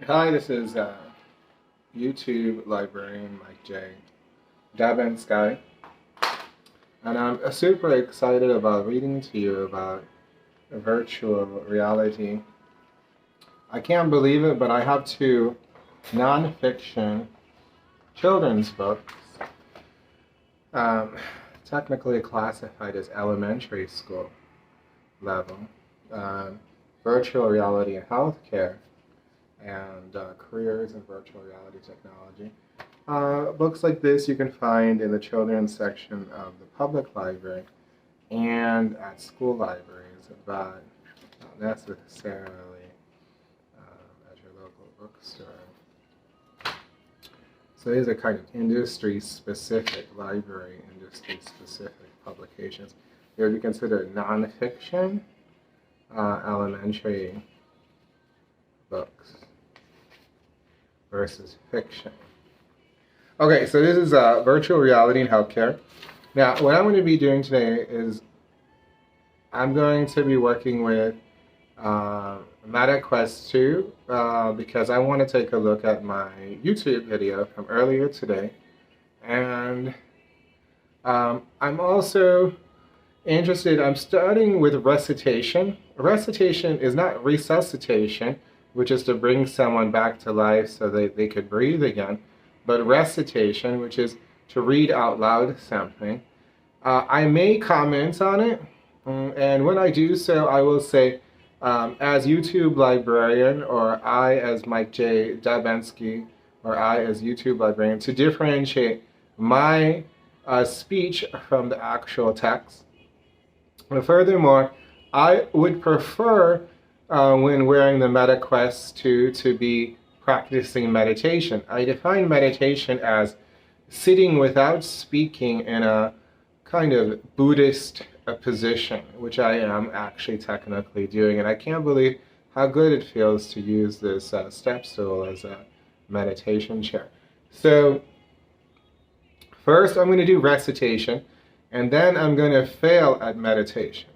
Hi, this is YouTube librarian Mike J. Dabenski, and I'm super excited about reading to you about virtual reality. I can't believe it, but I have two nonfiction children's books, um, technically classified as elementary school level, um, virtual reality in healthcare and careers in virtual reality technology. Books like this you can find in the children's section of the public library and at school libraries, but not necessarily at your local bookstore. So these are kind of industry-specific library, industry-specific publications. They would be considered nonfiction elementary books versus fiction. Okay, so this is virtual reality in healthcare. Now, what I'm going to be doing today is I'm going to be working with Meta Quest 2 because I want to take a look at my YouTube video from earlier today. And I'm also interested, I'm starting with recitation. Recitation is not resuscitation, which is to bring someone back to life so that they could breathe again, but recitation, which is to read out loud something. I may comment on it, and when I do so, I will say, as YouTube librarian, or I as Mike J. Dabenski, or I as YouTube librarian, to differentiate my speech from the actual text. And furthermore, I would prefer when wearing the Meta Quest 2 to be practicing meditation. I define meditation as sitting without speaking in a kind of Buddhist position, which I am actually technically doing. And I can't believe how good it feels to use this step stool as a meditation chair. So first I'm going to do recitation, and then I'm going to fail at meditation.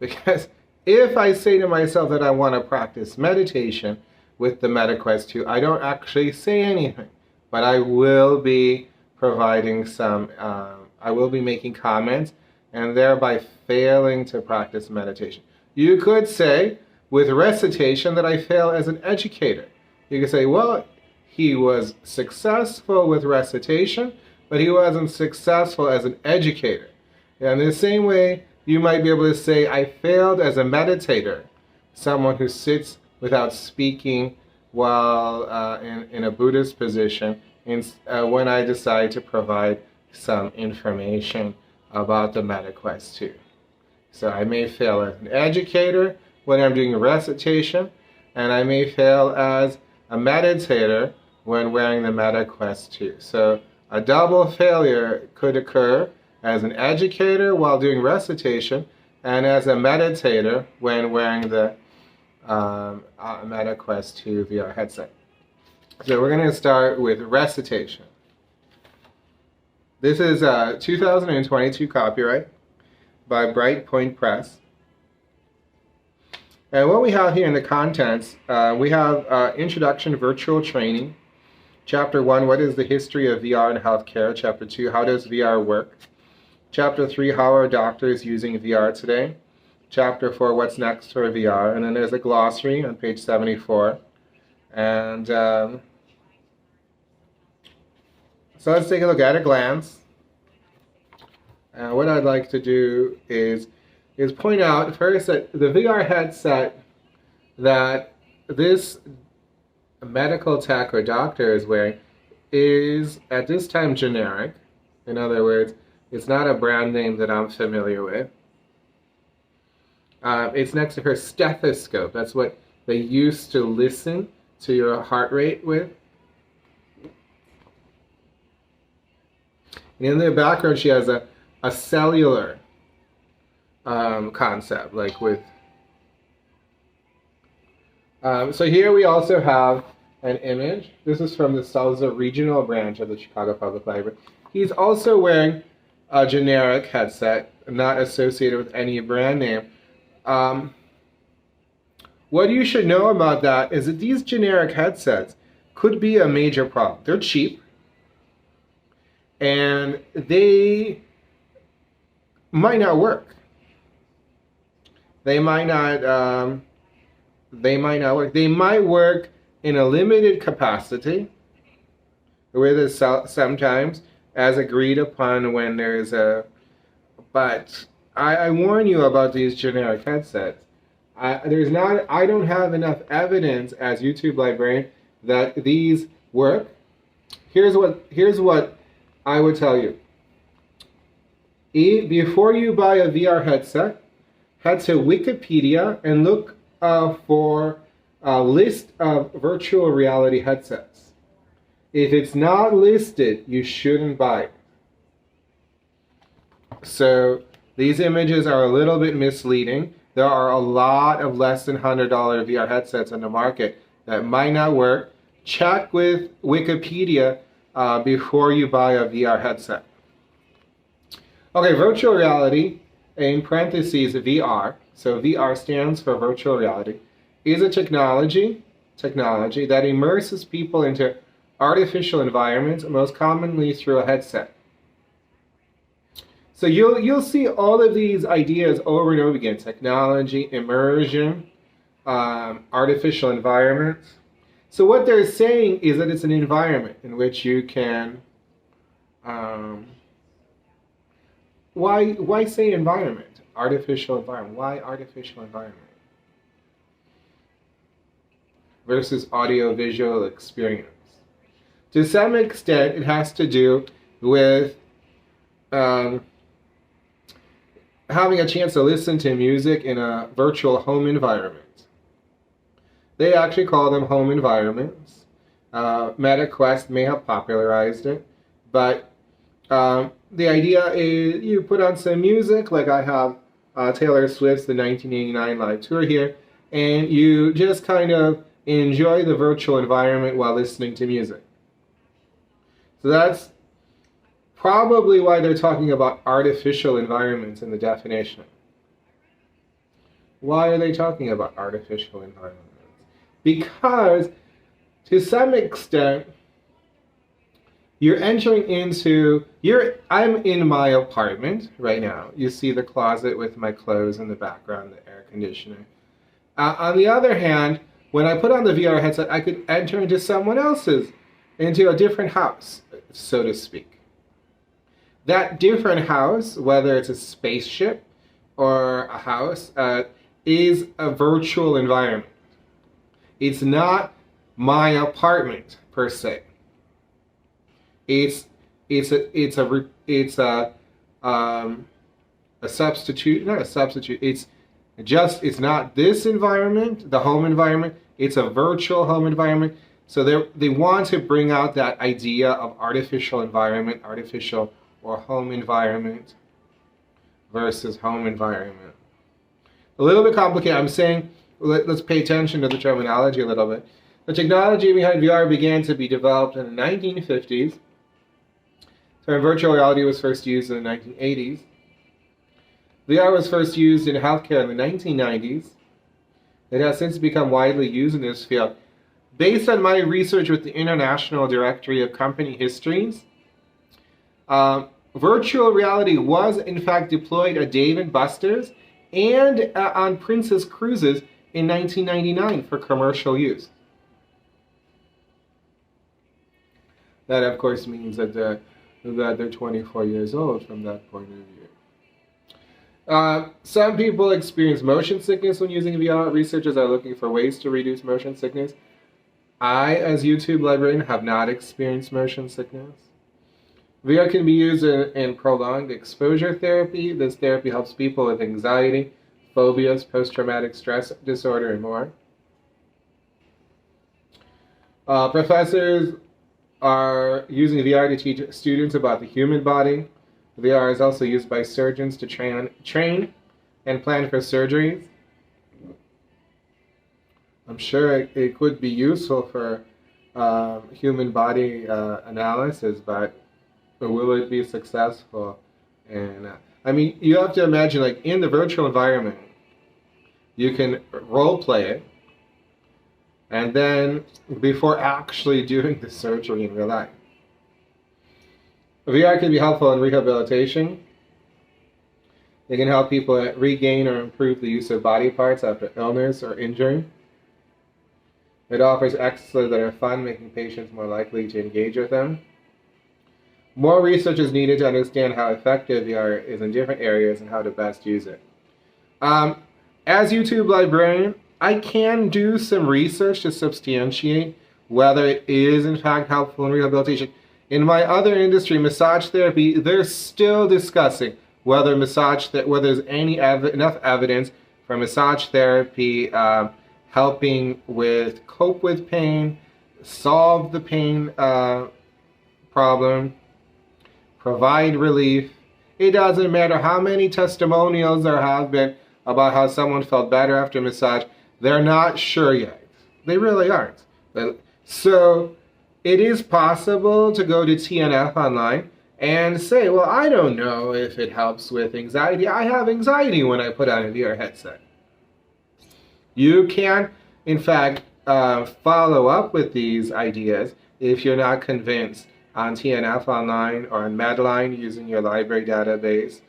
Because if I say to myself that I want to practice meditation with the Meta Quest 2, I don't actually say anything, but I will be providing some, I will be making comments and thereby failing to practice meditation. You could say with recitation that I fail as an educator. You could say, well, he was successful with recitation, but he wasn't successful as an educator. And in the same way, you might be able to say, I failed as a meditator, someone who sits without speaking while in a Buddhist position when I decide to provide some information about the Meta Quest 2. So I may fail as an educator when I'm doing a recitation, and I may fail as a meditator when wearing the Meta Quest 2. So a double failure could occur as an educator while doing recitation and as a meditator when wearing the Meta Quest 2 VR headset. So we're going to start with recitation. This is a 2022 copyright by Bright Point Press. And what we have here in the contents, we have Introduction Virtual Training. Chapter 1, what is the history of VR in healthcare? Chapter 2, how does VR work? Chapter 3, how are doctors using VR today? Chapter 4, what's next for VR? And then there's a glossary on page 74. And so let's take a look at a glance. What I'd like to do is point out first that the VR headset that this medical tech or doctor is wearing is at this time generic. In other words, it's not a brand name that I'm familiar with. It's next to her stethoscope. That's what they used to listen to your heart rate with. And in the background, she has a cellular concept, like with. So here we also have an image. This is from the Salza Regional Branch of the Chicago Public Library. He's also wearing a generic headset, not associated with any brand name. What you should know about that is that these generic headsets could be a major problem. They're cheap, and they might not work. They might not. They might not work. They might work in a limited capacity, with it sometimes as agreed upon when there's a. But I warn you about these generic headsets. I don't have enough evidence as YouTube librarian that these work. Here's what I would tell you. Before you buy a VR headset, head to Wikipedia and look for a list of virtual reality headsets. If it's not listed, you shouldn't buy it. So these images are a little bit misleading. There are a lot of less than $100 VR headsets on the market that might not work. Check with Wikipedia before you buy a VR headset. Okay, virtual reality, in parentheses VR, so VR stands for virtual reality, is a technology that immerses people into artificial environments, most commonly through a headset. So you'll see all of these ideas over and over again: technology, immersion, artificial environments. So what they're saying is that it's an environment in which you can. Why say environment? Artificial environment. Why artificial environment? Versus audio-visual experience. To some extent, it has to do with having a chance to listen to music in a virtual home environment. They actually call them home environments. MetaQuest may have popularized it, but the idea is you put on some music, like I have Taylor Swift's the 1989 live tour here, and you just kind of enjoy the virtual environment while listening to music. So that's probably why they're talking about artificial environments in the definition. Why are they talking about artificial environments? Because to some extent, you're entering into, I'm in my apartment right now. You see the closet with my clothes in the background, the air conditioner. On the other hand, when I put on the VR headset, I could enter into someone else's, into a different house, so to speak. That different house, whether it's a spaceship or a house, is a virtual environment. It's not my apartment per se. It's a substitute, not a substitute. It's not this environment, the home environment. It's a virtual home environment. So they want to bring out that idea of artificial environment, artificial or home environment versus home environment. A little bit complicated. I'm saying let's pay attention to the terminology a little bit. The technology behind VR began to be developed in the 1950s. So virtual reality was first used in the 1980s. VR was first used in healthcare in the 1990s. It has since become widely used in this field. Based on my research with the International Directory of Company Histories, virtual reality was in fact deployed at Dave & Buster's and on Princess Cruises in 1999 for commercial use. That of course means that they're 24 years old from that point of view. Some people experience motion sickness when using VR. Researchers are looking for ways to reduce motion sickness. I, as YouTube librarian, have not experienced motion sickness. VR can be used in prolonged exposure therapy. This therapy helps people with anxiety, phobias, post-traumatic stress disorder, and more. Professors are using VR to teach students about the human body. VR is also used by surgeons to train and plan for surgeries. I'm sure it could be useful for human body analysis, but will it be successful? And I mean, you have to imagine, like in the virtual environment, you can role play it. and then before actually doing the surgery in real life. VR can be helpful in rehabilitation. It can help people regain or improve the use of body parts after illness or injury. It offers exercises that are fun, making patients more likely to engage with them. More research is needed to understand how effective VR is in different areas and how to best use it. As YouTube librarian, I can do some research to substantiate whether it is in fact helpful in rehabilitation. In my other industry, massage therapy, they're still discussing whether there's enough evidence for massage therapy helping cope with pain, solve the pain problem, provide relief. It doesn't matter how many testimonials there have been about how someone felt better after massage. They're not sure yet. They really aren't. So it is possible to go to TNF online and say, well, I don't know if it helps with anxiety. I have anxiety when I put on a VR headset. You can, in fact, follow up with these ideas if you're not convinced on TNF online or on Medline using your library database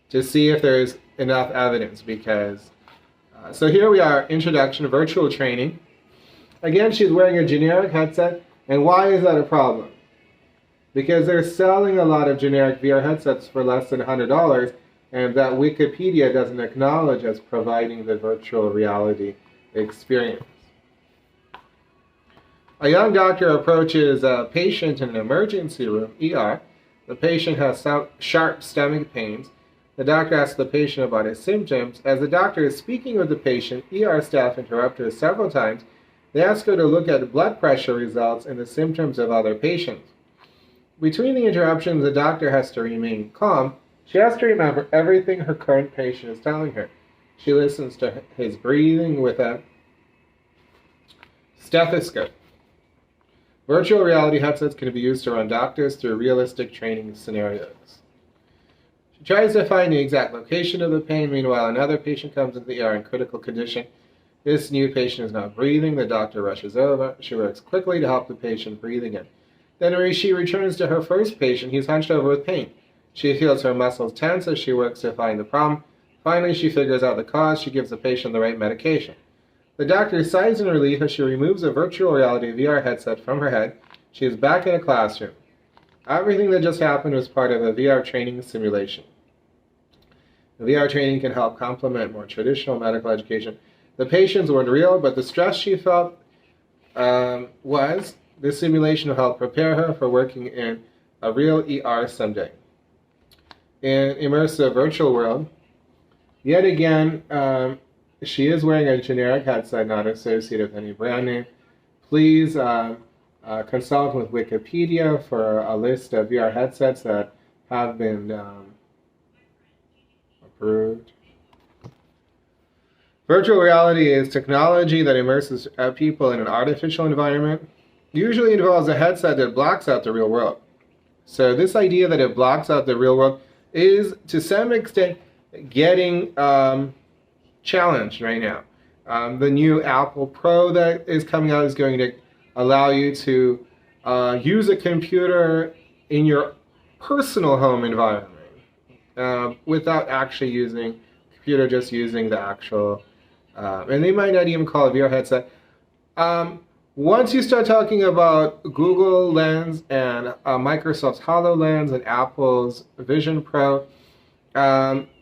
to see if there's enough evidence. Because so here we are, introduction, virtual training. Again, she's wearing a generic headset. And why is that a problem? Because they're selling a lot of generic VR headsets for less than $100, and that Wikipedia doesn't acknowledge as providing the virtual reality experience. A young doctor approaches a patient in an emergency room, ER. The patient has sharp stomach pains. The doctor asks the patient about his symptoms. As the doctor is speaking with the patient, ER staff interrupt her several times. They ask her to look at blood pressure results and the symptoms of other patients. Between the interruptions, the doctor has to remain calm. She has to remember everything her current patient is telling her. She listens to his breathing with a stethoscope. Virtual reality headsets can be used to run doctors through realistic training scenarios. She tries to find the exact location of the pain. Meanwhile, another patient comes into the ER in critical condition. This new patient is not breathing. The doctor rushes over. She works quickly to help the patient breathe again. Then she returns to her first patient. He's hunched over with pain. She feels her muscles tense as she works to find the problem. Finally, she figures out the cause. She gives the patient the right medication. The doctor sighs in relief as she removes a virtual reality VR headset from her head. She is back in a classroom. Everything that just happened was part of a VR training simulation. The VR training can help complement more traditional medical education. The patients weren't real, but the stress she felt was. This simulation will help prepare her for working in a real ER someday. In immersive virtual world, yet again, she is wearing a generic headset not associated with any brand name. Please consult with Wikipedia for a list of VR headsets that have been approved. Virtual reality is technology that immerses people in an artificial environment. Usually involves a headset that blocks out the real world. So this idea that it blocks out the real world is, to some extent, getting challenged right now. The new Apple Pro that is coming out is going to allow you to use a computer in your personal home environment without actually using a computer, just using the actual, and they might not even call it a VR headset. Once you start talking about Google Lens and Microsoft's HoloLens and Apple's Vision Pro,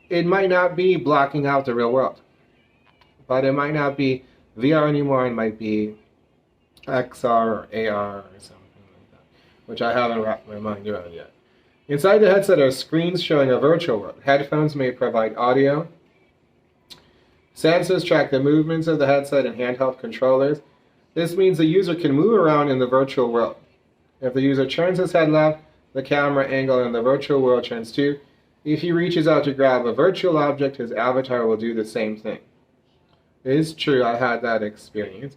it might not be blocking out the real world. But it might not be VR anymore. It might be XR or AR or something like that, which I haven't wrapped my mind around yet. Inside the headset are screens showing a virtual world. Headphones may provide audio. Sensors track the movements of the headset and handheld controllers. This means the user can move around in the virtual world. If the user turns his head left, the camera angle in the virtual world turns too. If he reaches out to grab a virtual object, his avatar will do the same thing. It is true, I had that experience.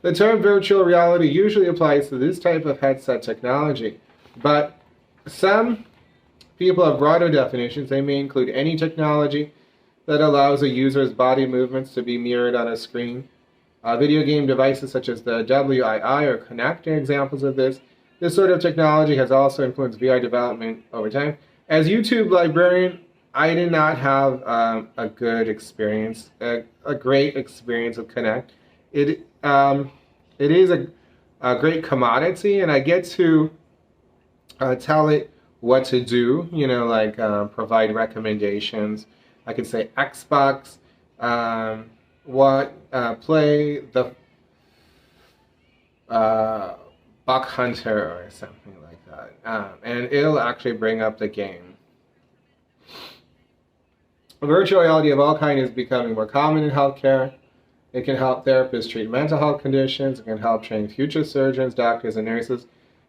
The term virtual reality usually applies to this type of headset technology, but some people have broader definitions. They may include any technology that allows a user's body movements to be mirrored on a screen. Video game devices such as the WII or Kinect are examples of this. This sort of technology has also influenced VR development over time. As YouTube librarian, I did not have a good experience, a great experience with Kinect. It is a great commodity, and I get to tell it what to do, like provide recommendations. I could say Xbox, play the Buck Hunter or something like that, and it'll actually bring up the game. Virtual reality of all kinds is becoming more common in healthcare. It can help therapists treat mental health conditions. It can help train future surgeons, doctors, and nurses.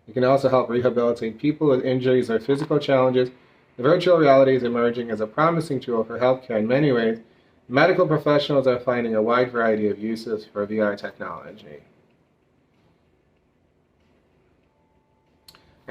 It can also help rehabilitate people with injuries or physical challenges. The virtual reality is emerging as a promising tool for healthcare in many ways. Medical professionals are finding a wide variety of uses for VR technology.